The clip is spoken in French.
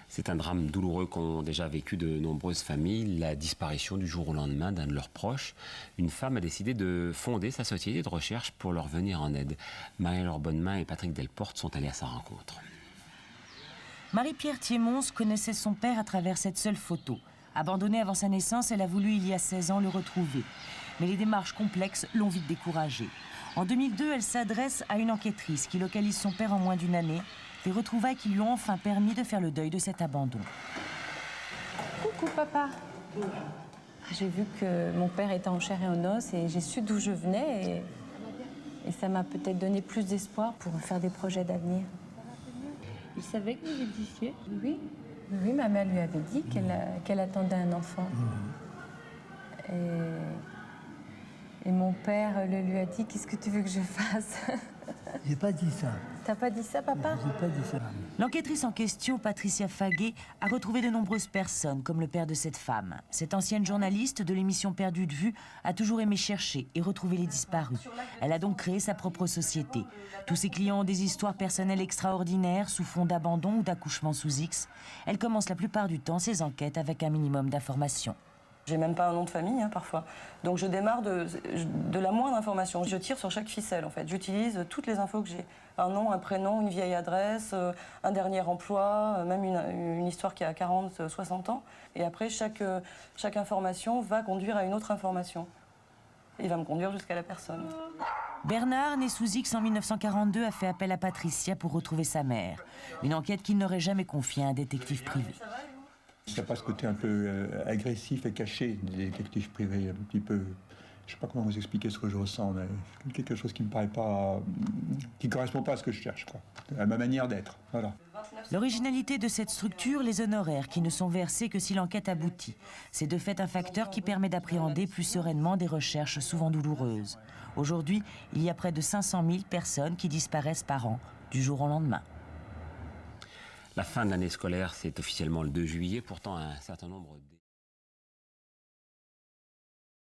C'est un drame douloureux qu'ont déjà vécu de nombreuses familles, la disparition du jour au lendemain d'un de leurs proches. Une femme a décidé de fonder sa société de recherche pour leur venir en aide. Marie-Laure Bonnemain et Patrick Delporte sont allés à sa rencontre. Marie-Pierre Thiémons connaissait son père à travers cette seule photo. Abandonnée avant sa naissance, elle a voulu il y a 16 ans le retrouver. Mais les démarches complexes l'ont vite découragée. En 2002, elle s'adresse à une enquêtrice qui localise son père en moins d'une année. Des retrouvailles qui lui ont enfin permis de faire le deuil de cet abandon. Coucou papa. J'ai vu que mon père était en chair et en os et j'ai su d'où je venais et ça m'a peut-être donné plus d'espoir pour faire des projets d'avenir. Il savait que vous existiez? Oui. Oui, ma mère lui avait dit qu'elle attendait un enfant. Et mon père lui a dit, qu'est-ce que tu veux que je fasse? J'ai pas dit ça. T'as pas dit ça, papa? J'ai pas dit ça. L'enquêtrice en question, Patricia Faguet, a retrouvé de nombreuses personnes, comme le père de cette femme. Cette ancienne journaliste de l'émission Perdue de vue a toujours aimé chercher et retrouver les disparus. Elle a donc créé sa propre société. Tous ses clients ont des histoires personnelles extraordinaires, sous fond d'abandon ou d'accouchement sous X. Elle commence la plupart du temps ses enquêtes avec un minimum d'informations. J'ai même pas un nom de famille parfois. Donc je démarre de la moindre information. Je tire sur chaque ficelle en fait. J'utilise toutes les infos que j'ai. Un nom, un prénom, une vieille adresse, un dernier emploi, même une histoire qui a 40, 60 ans. Et après chaque information va conduire à une autre information. Il va me conduire jusqu'à la personne. Bernard, né sous X en 1942, a fait appel à Patricia pour retrouver sa mère. Une enquête qu'il n'aurait jamais confiée à un détective privé. Il n'y a pas ce côté un peu agressif et caché des détectives privés, un petit peu... Je ne sais pas comment vous expliquer ce que je ressens, mais quelque chose qui me paraît pas... qui ne correspond pas à ce que je cherche, quoi. À ma manière d'être, voilà. L'originalité de cette structure, les honoraires qui ne sont versés que si l'enquête aboutit. C'est de fait un facteur qui permet d'appréhender plus sereinement des recherches souvent douloureuses. Aujourd'hui, il y a près de 500 000 personnes qui disparaissent par an, du jour au lendemain. La fin de l'année scolaire, c'est officiellement le 2 juillet. Pourtant, un certain nombre